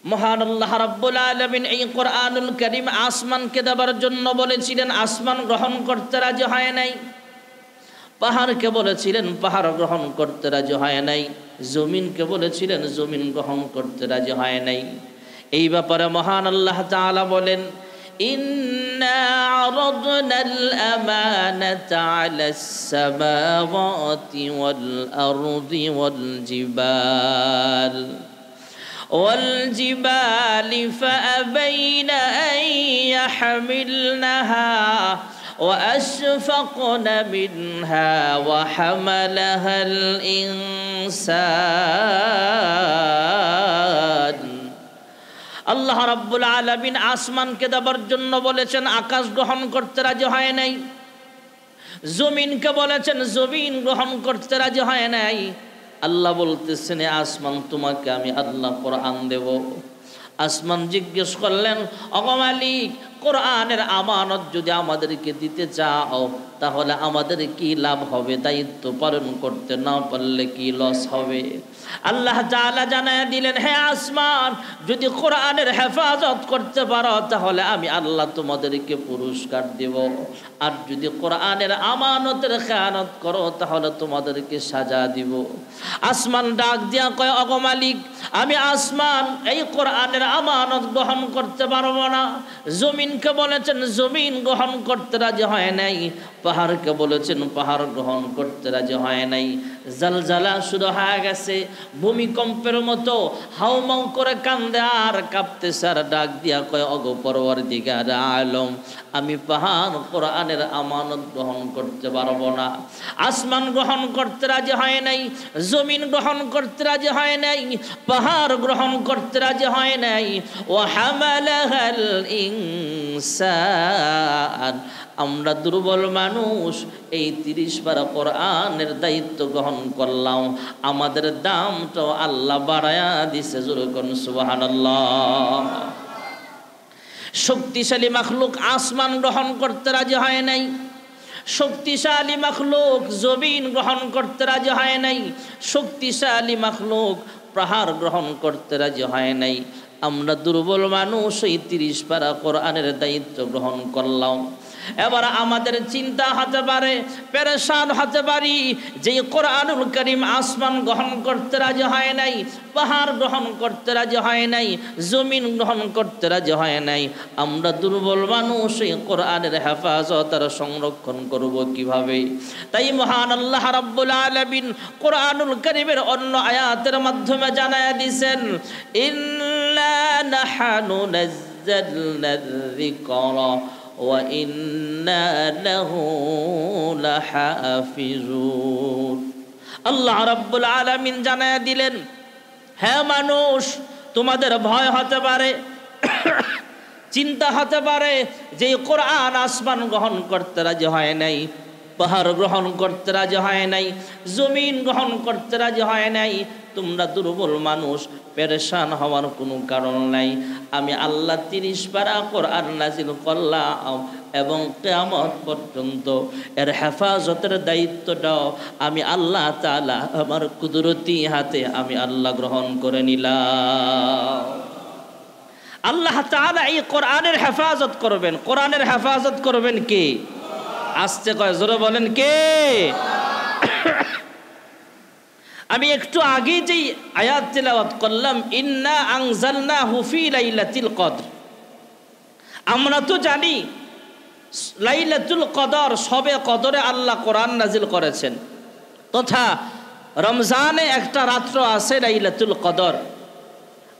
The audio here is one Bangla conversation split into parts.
মহান আল্লাহ রাব্বুল আলামিন এই কোরআনুল কারীম আসমানকে দেবার জন্য বলেছিলেন, আসমান গ্রহণ করতে রাজি হয় নাই। পাহাড়কে বলেছিলেন, পাহাড় গ্রহণ করতে রাজি হয় নাই। জমিনকে বলেছিলেন, জমিন গ্রহণ করতে রাজি হয় নাই। এই ব্যাপারে মহান আল্লাহ তাআলা বলেন, ইন্না আরাদনাল আমানাতা আলাস সামাওয়াতি ওয়াল আরদি ওয়াল জিবাল والجبال فأبين أن يحملنها وأشفقن منها وحملها الإنسان। আল্লাহ রাব্বুল আলামিন আসমানকে দেবার জন্য বলেছেন, আকাশ গ্রহণ করতে রাজি হয় নাই। জমিনকে বলেছেন, জমিন গ্রহণ করতে রাজি হয় নাই। আল্লাহ বলতেছেন, আসমান তোমাকে আমি আল্লাহ কোরআন দেব। আসমান জিজ্ঞেস করলেন, ওগো মালিক, কোরআনের আমানত যদি আমাদেরকে দিতে চাও তাহলে আমাদের কি লাভ হবে? দায়িত্ব পালন করতে না পারলে কি লস হবে? আল্লাহ তাআলা জানায় দিলেন, হে আসমান, যদি কোরআনের হেফাজত করতে পারো তাহলে আমি আল্লাহ তোমাদেরকে পুরস্কার দেব, আর যদি কোরআনের আমানতের খেয়ানত করো তাহলে তোমাদেরকে সাজা দিব। আসমান ডাক দিয়া কয়, ওগো মালিক, আমি আসমান এই কোরআনের আমানত গ্রহণ করতে পারবো না। জমিনকে বলেছেন, জমিন গ্রহণ করতে রাজি হয় নাই। পাহাড়কে বলেছেন, পাহাড় গ্রহণ করতে রাজি হয় নাই। জালজালা শুরু হয়ে গেছে, ভূমিকম্পের মতো হাউমাউ করে কান্দে আর কাঁপতেছে, আর ডাক দিয়া কয়, ওগো পরওয়ারদিগার আলম, আমি পাহাড় কোরআনের আমানত গ্রহণ করতে পারবো না। আসমান গ্রহণ করতে রাজি হয় নাই, জমিন গ্রহণ করতে রাজি হয় নাই, পাহাড় গ্রহণ করতে রাজি হয় নাই। ওয়া হামালাহাল ইনসান, আমরা দুর্বল মানুষ এই 30 পারা কোরআনের দায়িত্ব গ্রহণ করলাম, আমাদের দামটাও আল্লাহ বাড়ায়া দিছে। জোরে কোন সুবহানাল্লাহ। শক্তিশালী মাখলুক আসমান গ্রহণ করতে রাজি হয় নাই, শক্তিশালী মাখলুক জমিন গ্রহণ করতে রাজি হয় নাই, শক্তিশালী মাখলুক পাহাড় গ্রহণ করতে রাজি হয় নাই। আমরা দুর্বল মানুষ এই 30 পারা কোরআনের দায়িত্ব গ্রহণ করলাম। এবার আমাদের চিন্তা হতে পারে, পেরেশান হতে পারি, যে কোরআনুল কারীম আসমান গ্রহণ করতে রাজি হয় নাই, পাহাড় গ্রহণ করতে রাজি হয় নাই, জমিন গ্রহণ করতে রাজি হয় নাই, আমরা দুর্বল মানুষ এই কোরআনের হেফাজত আর সংরক্ষণ করব কিভাবে? তাই মহান আল্লাহ রাব্বুল আলামিন কোরআনুল কারীমের অন্য আয়াতের মাধ্যমে জানায়া দিয়েছেন, ইন্না নাহনু নাযালনা যিকরা ওয়া ইন্না লাহু লাহাফিজুন। আল্লাহ রাব্বুল আলামিন জানায়া দিলেন, হে মানুষ, তোমাদের ভয় হতে পারে, চিন্তা হতে পারে যে কোরআন আসমান গ্রহণ করতে রাজি হয় নাই, পাহাড় গ্রহণ করতে রাজি হয় নাই, জমিন গ্রহণ করতে রাজি হয় নাই। তোমরা দুর্বল মানুষ, পেরেশান হওয়ার কোনো কারণ নাই। আমি আল্লাহ 30 পারা কোরআন নাজিল করলাম এবং কিয়ামত পর্যন্ত এর হেফাজতের দায়িত্বটাও আমি আল্লাহ তাআলা আমার কুদরতি হাতে আমি আল্লাহ গ্রহণ করে নিলাম। আল্লাহ তাআলা এই কোরআনের হেফাজত করবেন। কোরআনের হেফাজত করবেন কে? আস্তে কয়, জোরে বলেন কে? আমি একটু আগে যেই আয়াত তেলাওয়াত করলাম, ইন্না আনজালনাহু ফি লাইলাতুল কদর, আমরা তো জানি লাইলাতুল কদর, শবে কদরে আল্লাহ কোরআন নাজিল করেছেন, তথা রমজানে একটা রাত্র আছে লাইলাতুল কদর।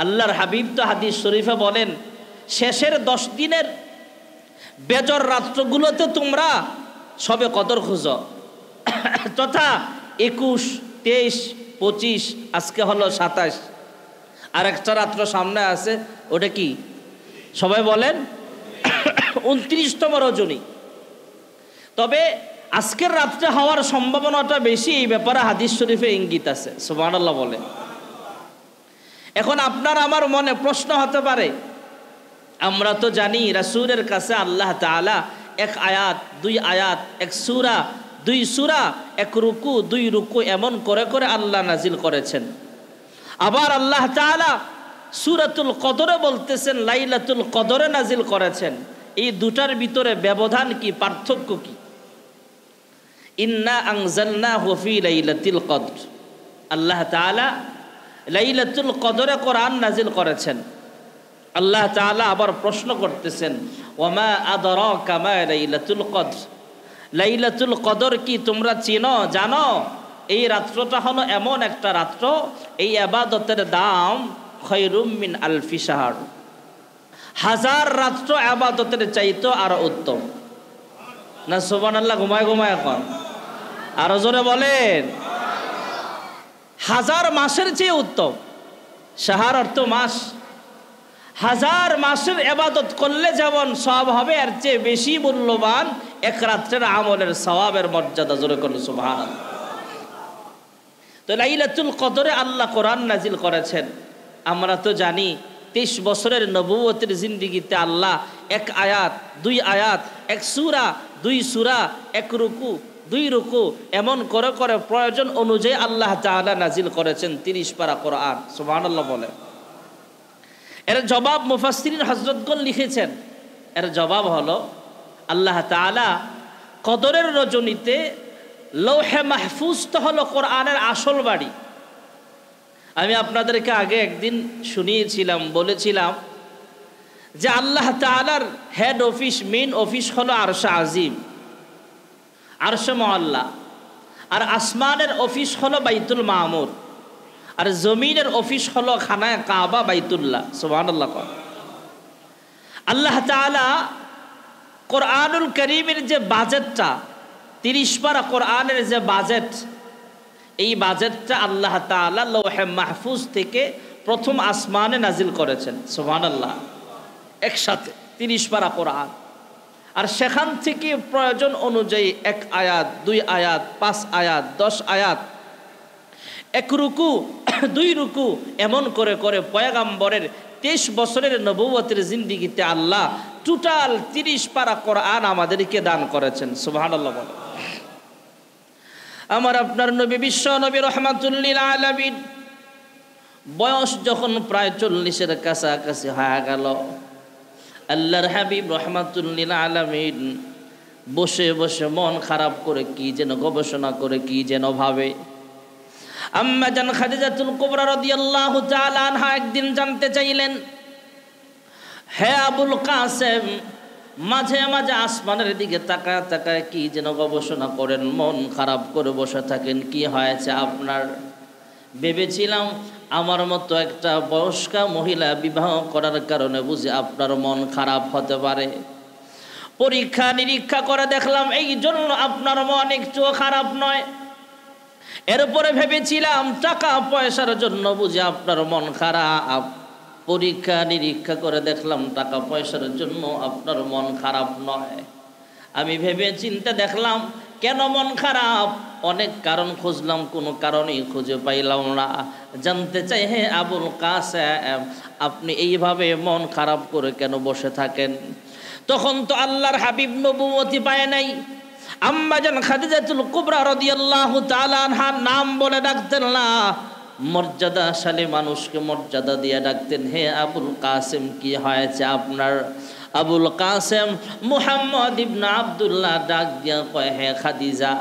আল্লাহর হাবিব তো হাদিস শরীফে বলেন, শেষের 10 দিনের বেজর রাত্রগুলোতে তোমরা শবে কদর খুঁজো, তথা 21, 23, 25, আজকে হলো 27, আর একটা রাত্র সামনে আছে, ওটা কি সবাই বলেন? 29তম রজনী। তবে আজকের রাত্রে হওয়ার সম্ভাবনাটা বেশি, এই ব্যাপারে হাদিস শরীফে ইঙ্গিত আছে। সুবহানাল্লাহ বলে। এখন আপনার আমার মনে প্রশ্ন হতে পারে, আমরা তো জানি রাসূলের কাছে আল্লাহ তাআলা 1 আয়াত, 2 আয়াত, 1 সূরা, 2 সূরা, 1 রুকু, 2 রুকু এমন করে করে আল্লাহ নাজিল করেছেন। আবার আল্লাহ তাআলা সূরাতুল কদরে বলতেছেন লাইলাতুল কদরে নাজিল করেছেন। এই দুটার ভিতরে ব্যবধান কি, পার্থক্য কি? ইন্না আনজালনাহু ফি লাইলাতিল কদর, আল্লাহ তাআলা লাইলাতুল কদরে কোরআন নাজিল করেছেন। আল্লাহ তাআলা আবার প্রশ্ন করতেছেন ওয়ামা আদরাকা মা লাইলাতুল কদর, লাইলাতুল কদর কি তোমরা চিনো, জানো? এই রাত্রটা হলো এমন একটা রাত্র, এই ইবাদতের দাম খৈরুম মিন আলফি শাহর, হাজার রাত্র ইবাদতের চাইতো আরো উত্তম। না সুবহানাল্লাহ, ঘুমায় ঘুমায় এখন আরো জোরে বলেন। হাজার মাসের চেয়ে উত্তম। শাহর অর্থ মাস, হাজার মাসের ইবাদত করলে যেমন সওয়াব হবে, এর চেয়ে বেশি মূল্যবান এক রাত্রের আমলের সওয়াবের মর্যাদা। জোরে করুন সুবহানাল্লাহ। তো লাইলাতুল কদরে আল্লাহ কোরআন নাজিল করেছেন। আমরা তো জানি 23 বছরের নবুয়তের জিন্দেগিতে আল্লাহ এক আয়াত, দুই আয়াত, এক সূরা, দুই সূরা, এক রুকু, দুই রুকু, এমন করে করে প্রয়োজন অনুযায়ী আল্লাহ তাআলা নাজিল করেছেন 30 পারা কোরআন। সুবহানাল্লাহ বলে। এর জবাব মুফাসসিরিন হযরতগণ লিখেছেন। এর জবাব হলো আল্লাহ তাআলা কদরের রজনীতে লৌহে মাহফুজ তো হলো কোরআনের আসল বাড়ি। আমি আপনাদেরকে আগে একদিন শুনিয়েছিলাম, বলেছিলাম যে আল্লাহ তাআলার হেড অফিস, মেইন অফিস হলো আরশে আজিম, আরশে মুআল্লা, আর আসমানের অফিস হলো বাইতুল মামুর, আর জমিনের অফিস হলো খানায়ে কাবা বাইতুল্লাহ। সুবহানাল্লাহ। আল্লাহ তাআলা কোরআনুল কারীমের যে বাজেটটা, 30 পারা কোরআনের যে বাজেট, এই বাজেটটা আল্লাহ তাআলা লৌহে মাহফুজ থেকে প্রথম আসমানে নাজিল করেছেন। সুবহানাল্লাহ। একসাথে 30 পারা কোরআন, আর সেখান থেকে প্রয়োজন অনুযায়ী এক আয়াত, দুই আয়াত, 5 আয়াত, 10 আয়াত, এক রুকু, দুই রুকু, এমন করে করে পয়গম্বরের 23 বছরের নবুয়তের জিন্দেগিতে আল্লাহ টোটাল 30 পারা কোরআন আমাদেরকে দান করেছেন। সুবহানাল্লাহ বলে। আমার আপনার নবী, বিশ্ব নবী রাহমাতুল লিল আলামিন, বয়স যখন প্রায় 40-এর কাছাকাছি হয়ে গেল, আল্লাহর হাবিব রাহমাতুল লিল আলামিন বসে বসে মন খারাপ করে কি যেন গবেষণা করে, কি যেন ভাবে। আম্মা জান খাদিজাতুল কুবরা রাদিয়াল্লাহু তাআলা আনহা একদিন জানতে চাইলেন, হে আবুল কাসেম, মাঝে মাঝে আসমানের দিকে তাকায় তাকায় কি যেন গবেষণা করেন, মন খারাপ করে বসে থাকেন, কি হয়েছে আপনার? ভেবেছিলাম আমার মতো একটা বয়স্কা মহিলা বিবাহ করার কারণে বুঝি আপনার মন খারাপ হতে পারে। পরীক্ষা নিরীক্ষা করে দেখলাম এই জন্য আপনার মন একটুও খারাপ নয়। এরপরে ভেবেছিলাম টাকা পয়সার জন্য বুঝি আপনার মন খারাপ। পরীক্ষা নিরীক্ষা করে দেখলাম টাকা পয়সার জন্য আপনার মন খারাপ নয়। আমি ভেবে চিন্তে দেখলাম কেন মন খারাপ, অনেক কারণ খুঁজলাম, কোনো কারণই খুঁজে পাইলাম না। জানতে চাই, হে আবুল কাসেম, আপনি এইভাবে মন খারাপ করে কেন বসে থাকেন? তখন তো আল্লাহর হাবিব নবুয়তি পায় নাই। আম্মা জান খাদিজাতুল কুবরা রাদিয়াল্লাহু তাআলা আনহা নাম বলে ডাকতেন না, মর্যাদাশালী মানুষকে মর্যাদা দিয়ে ডাকতেন, হে আবুল কাসেম, কি হয়েছে আপনার? আবুল কাসেম মুহাম্মদ ইবনে আব্দুল্লাহ ডাক দিয়া কয়, হে খাদিজা,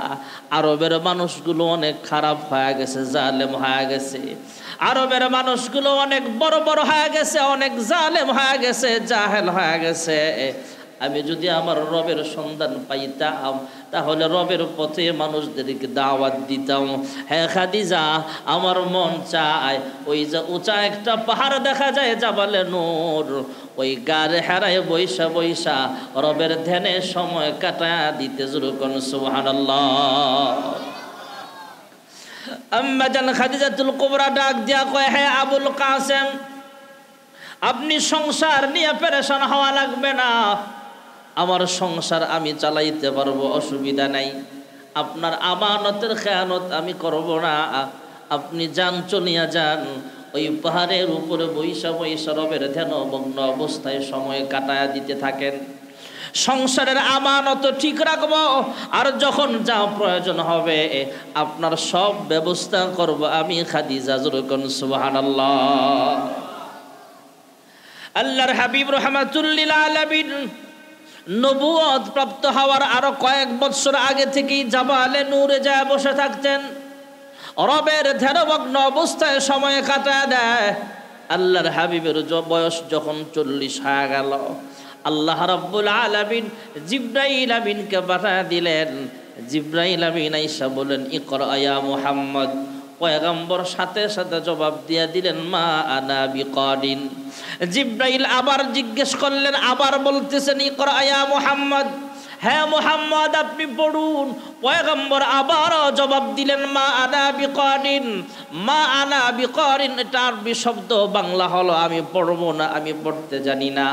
আরবের মানুষগুলো অনেক খারাপ হয়ে গেছে, জালেম হয়ে গেছে। আরবের মানুষগুলো অনেক বড় বড় হয়ে গেছে, অনেক জালেম হয়ে গেছে, জাহেল হয়ে গেছে। আমি যদি আমার রবের সন্ধান পাইতাম তাহলে রবের পথে মানুষদেরকে দাওয়াত দিতাম। হ্যাঁ খাদিজা, আমার মন চায় ওই যে উঁচা একটা পাহাড় দেখা যায় জাবালে নূর, ওই গার হেরায় বৈশা বৈশা রবের ধ্যানে সময় কাটায় দিতে শুরু করুন। সুবহানাল্লাহ। আম্মা জান খাদিজাতুল কুবরা ডাক দিয়া কয়, হে আবুল কাসেম, আপনি সংসার নিয়ে পেরেশান হওয়া লাগবে না, আমার সংসার আমি চালাইতে পারবো, অসুবিধা নাই। আপনার আমানতের খেয়ানত আমি করব না। আপনি যান, চলিয়া যান, ওই পাহাড়ের উপরে বৈশা বৈশা রবের ধ্যানমগ্ন অবস্থায় সময় কাটায়া দিতে থাকেন। সংসারের আমানত ঠিক রাখবো, আর যখন যা প্রয়োজন হবে আপনার সব ব্যবস্থা করব আমি খাদিজা। যখন সুবহানাল্লাহ। আল্লাহর হাবিব রাহমাতুল লিল আলামিন নবুয়ত প্রাপ্ত হওয়ার আরো কয়েক বছর আগে থেকেই জাবালে নূরে যায় বসে থাকতেন, রবের ধ্যানমগ্ন অবস্থায় সময় কাটায় দেয়। আল্লাহর হাবিবের বয়স যখন 40 হয়ে গেল, আল্লাহ রাব্বুল আলামিন জিবরাইল আমিনকে পাঠিয়ে দিলেন। জিবরাইল আমিন আইসা বলেন, ইকরা ইয়া মুহাম্মদ। পয়গম্বর সাথে সাথে জবাব দিয়ে দিলেন, মা আনা বিকারিন। জিবরাইল আবার জিজ্ঞেস করলেন, আবার বলতেছেন, ইকরা ইয়া মুহাম্মদ। হ্যাঁ মুহাম্মদ, আপনি পড়ুন। পয়গম্বর আবারও জবাব দিলেন, মা আনা বিকারিন। মা আনা বিকারিন এটা আরবি শব্দ, বাংলা হলো আমি পড়বো না, আমি পড়তে জানি না।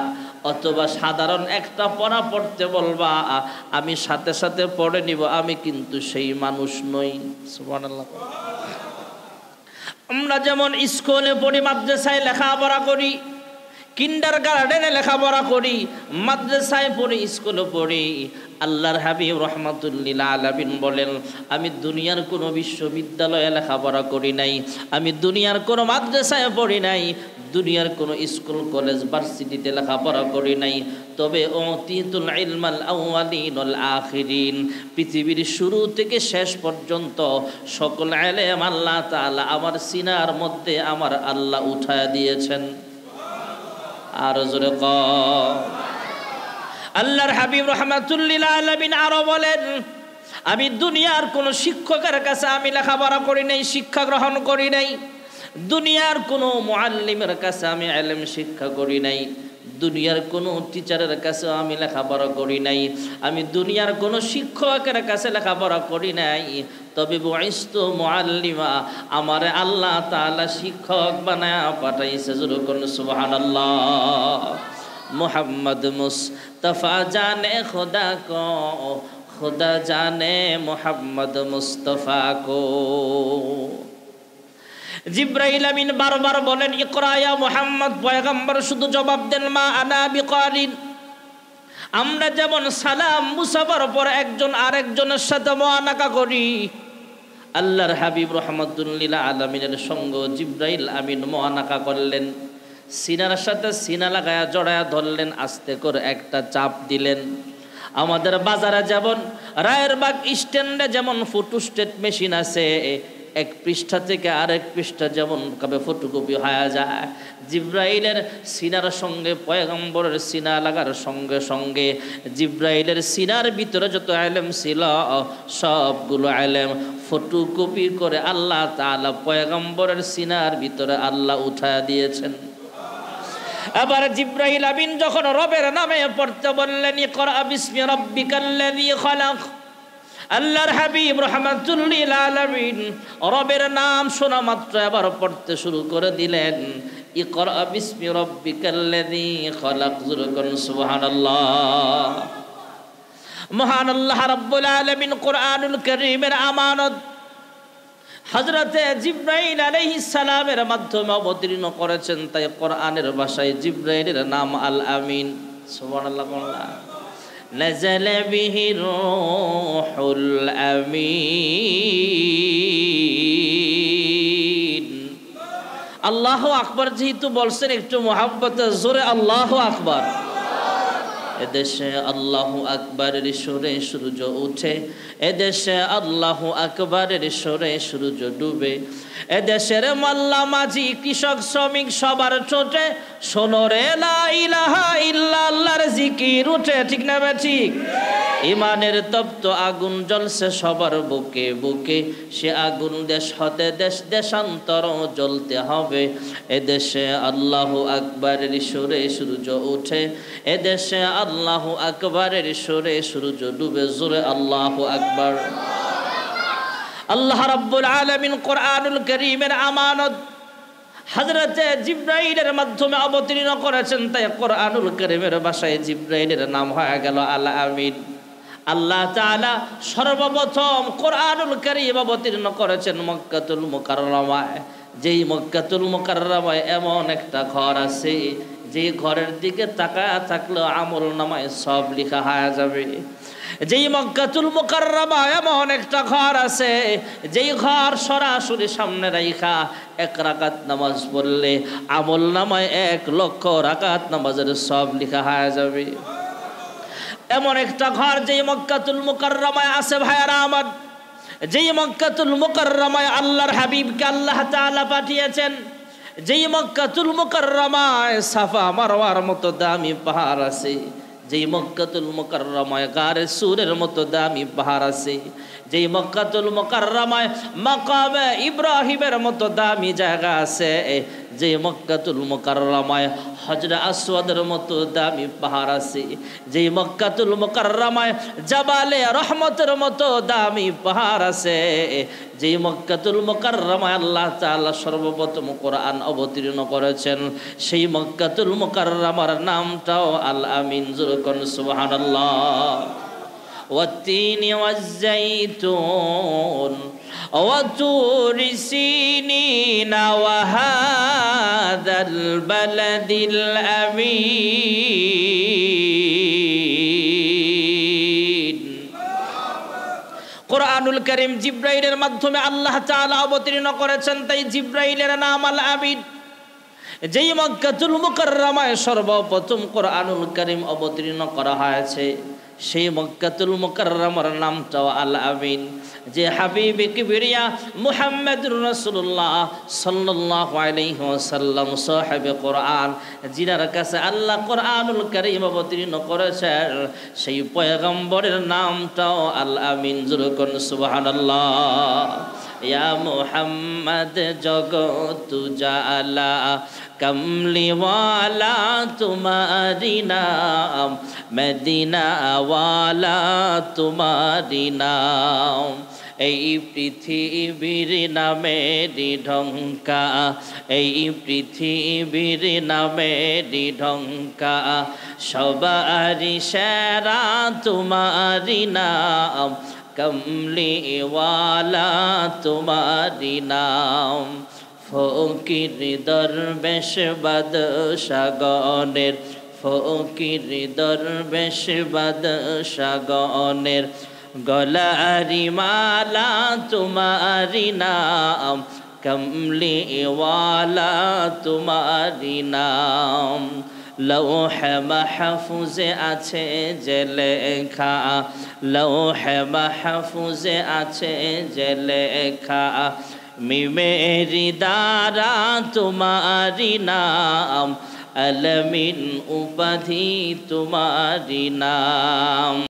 অথবা সাধারণ একটা পড়া পড়তে বলবা, আমি সাথে সাথে পড়ে নিব, আমি কিন্তু সেই মানুষ নই। সুবহানাল্লাহ। আমরা যেমন স্কুলে পড়ি, মাদ্রাসায় লেখাপড়া করি, কিন্ডার গার্ডেনে লেখাপড়া করি, মাদ্রাসায় পড়ি, স্কুলে পড়ি। আল্লাহর হাবিব রাহমাতুল লিল আলামিন বলেন, আমি দুনিয়ার কোনো বিশ্ববিদ্যালয়ে লেখাপড়া করি নাই, আমি দুনিয়ার কোনো মাদ্রাসায় পড়ি নাই, দুনিয়ার কোনো স্কুল কলেজ ভার্সিটিতে লেখাপড়া করি নাই। তবে উতিতুল ইলমাল আউয়ালিন ওয়াল আখিরিন, পৃথিবীর শুরু থেকে শেষ পর্যন্ত সকল ইলম আল্লাহ তাআলা আমার সিনার মধ্যে আমার আল্লাহ উঠায় দিয়েছেন। আর জোরে ক। আল্লাহর হাবিব রাহমাতুল লিল আলামিন আরো বলেন, আমি দুনিয়ার কোন শিক্ষকের কাছে আমি লেখাপড়া করি নাই, শিক্ষা গ্রহণ করি নাই, দুনিয়ার কোনো মুআল্লিমের কাছে আমি ইলম শিক্ষা করি নাই, দুনিয়ার কোনো টিচারের কাছে আমি লেখাপড়া করি নাই, আমি দুনিয়ার কোনো শিক্ষকের কাছে লেখাপড়া করি নাই। তবে বুইস্তু মুআল্লিমা, আমারে আল্লাহ তাআলা শিক্ষক বানায়া পাঠাইছে। যুরকুন সুবহানাল্লাহ। মুহাম্মদ মুস্তাফা জানে খুদা কো, খুদা জানে মুহাম্মদ মুস্তাফা কো। জিবরাইল আমিন বারবার বলেন, ইকরা ইয়া মুহাম্মদ। পয়গম্বর শুধু জবাব দেন, মা আনা বিকারিন। আমরা যেমন সালাম মুসাফার পর একজন আরেকজনের সাথে মুআনাকা করি, আল্লাহর হাবিব রাহমাতুল লিল আলামিনের সঙ্গে জিবরাইল আমিন মুআনাকা করলেন। সিনার সাথে সিনা লাগায়া জড়ায়া ধরলেন, আস্তে করে একটা চাপ দিলেন। আমাদের বাজারে যেমন রায়েরবাগ স্ট্যান্ডে যেমন ফটোস্টেট মেশিন আছে, এক পৃষ্ঠা থেকে আরেক পৃষ্ঠা যেমন কবে ফটোকপি হয়ে যায়, জিবরাইলের সিনার সঙ্গে পয়গম্বরের সিনা লাগার সঙ্গে সঙ্গে জিবরাইলের সিনার ভিতরে যত ইলম ছিল সবগুলো ইলম ফটোকপি করে আল্লাহ তাআলা পয়গম্বরের সিনার ভিতরে আল্লাহ উঠায়া দিয়েছেন। আবার জিবরাইল আমিন যখন রবের নামে পড়তে বললেন, ইকরা বিসমি রাব্বিকাল্লাযী খালাক, আল্লাহর হাবিব রাহমাতুল লিল আলামিন রবের নাম শোনা মাত্র আবার পড়তে শুরু করে দিলেন, ইকরা বিসমি রাব্বিকাল্লাযী খালাক। যুরকুন সুবহানাল্লাহ। মহান আল্লাহ রাব্বুল আলামিন কোরআনুল কারীমের আমানত হযরতে জিবরাইল আলাইহিস সালামের মাধ্যমে অবতীর্ণ করেছেন, তাই কোরআনের ভাষায় জিবরাইলের নাম আল আমিন। সুবহানাল্লাহ। نزل به الروح الأمين। আল্লাহু আকবার যেহেতু বলছেন, একটু মোহাব্বতে জোরে আল্লাহু আকবার। এদেশে আল্লাহু আকবারের সুরে সূর্য উঠে, এদেশে আল্লাহু আকবারের সুরে সূর্য ডুবে, এদেশের মোল্লা মাঝি কৃষক শ্রমিক সবার ঠোঁটে শোনো রে লা ইলাহা ইল্লাল্লাহর জিকির উঠে। ঠিক না বে ঠিক? ইমানের তপ্ত আগুন জ্বলছে সবার বুকে বুকে, সে আগুন দেশ হতে দেশ দেশান্তর জ্বলতে হবে। এদেশে আল্লাহু আকবারের সুরে সূর্য উঠে, এদেশে আল্লাহু আকবারের সুরে সূর্য ডুবে। জোরে আল্লাহু আকবার। আল্লাহ রাব্বুল আলামিন কোরআনুল কারীমের আমানত হযরতে জিবরাইলের মাধ্যমে অবতীর্ণ করেছেন, তাই কোরআনুল কারীমের ভাষায় জিবরাইলের নাম হয়ে গেল আল আমিন। আল্লাহ তাআলা সর্বপ্রথম কোরআনুল কারীম অবতীর্ণ করেছেন মক্কাতুল মুকাররমায়। যেই মক্কাতুল মুকাররমায় এমন একটা ঘর আছে, যে ঘরের দিকে তাকায়া থাকলে আমল নামায় সব লেখা হয়ে যাবে। যেই মক্কাতুল মুকাররমা এমন একটা ঘর আছে যেই ঘর সরাসরি সামনে রাইখা 1 রাকাত নামাজ পড়লে আমল নামায় 1 লক্ষ রাকাত নামাজের সব লেখা হয়ে যাবে। এমন একটা ঘর যেই মক্কাতুল মুকাররমায় আছে ভাইয়ারা আমার, যেই মক্কাতুল মুকাররমায় আল্লাহর হাবিবকে আল্লাহ তাআলা পাঠিয়েছেন, যেই মক্কাতুল মুকাররমায় সাফা মারওয়ার মতো দামি পাহাড় আছে, যেই মক্কাতুল মুকাররমায় গারে সুরের মতো দামি পাহাড় আছে, যেই মক্কাতুল মুকাররমায় মাকামে ইব্রাহিমের মতো দামি জায়গা আছে, যেই মক্কাতুল মুকাররমায় হজরে আসওয়াদের মতো দামি পাহাড় আছে, যেই মক্কাতুল মুকাররমায় জাবালে রহমতের মতো দামি পাহাড় আছে, যেই মক্কাতুল মুকাররমায় আল্লাহ তাআলা সর্বপ্রথম কোরআন অবতীর্ণ করেছেন, সেই মক্কাতুল মুকাররমার নামটাও আল আমিন। যুরকুন সুবহানাল্লাহ। ওয়াত্তিনি ওয়াজ্জাইতুন وطور سينين وهذا البلد الأمين। কুরআনুল কারীম জিবরাইলের মাধ্যমে আল্লাহ তাআলা অবতীর্ণ করেছেন, তাই জিবরাইলের নাম আল আমিন। যেই মক্কাতুল মুকাররমায় সর্বপ্রথম কুরআনুল কারীম অবতীর্ণ করা হয়েছে, সেই মক্কাতুল মুকাররমার নামটাও আল আমিন। যে হাবিবে কিবরিয়া মুহাম্মদুর রাসূলুল্লাহ সাল্লাল্লাহু আলাইহি ওয়াসাল্লাম সাহেবে কোরআন, যিনার কাছে আল্লাহ কোরআনুল কারীম অবতীর্ণ করেছেন, সেই পয়গম্বরের নামটাও আল আমিন। যুরকুন সুবহানাল্লাহ। ইয়া মুহাম্মদ জগত জালা কমলিওয়ালা তোমারি নাম, মদিনা ওয়ালা তোমারি নাম। এই পৃথিবীর নামেরই ঢঙ্কা, এই পৃথিবীর নামেরই ঢঙ্কা, সবারই সেরা তোমারি নাম, কমলিওয়ালা তোমারি নাম। ফকির দরবেশ বাদশাগণের, ফকির দরবেশ বাদশাগণের গলারি মালা তোমারি নাম, কমলিওয়ালা তোমারি নাম। লৌহে মাহফুজে আছে যে লেখা, লৌহে মাহফুজে আছে যে লেখা, মিমেরি দ্বারা তোমারি নাম, আলমিন উপাধি তোমারি নাম।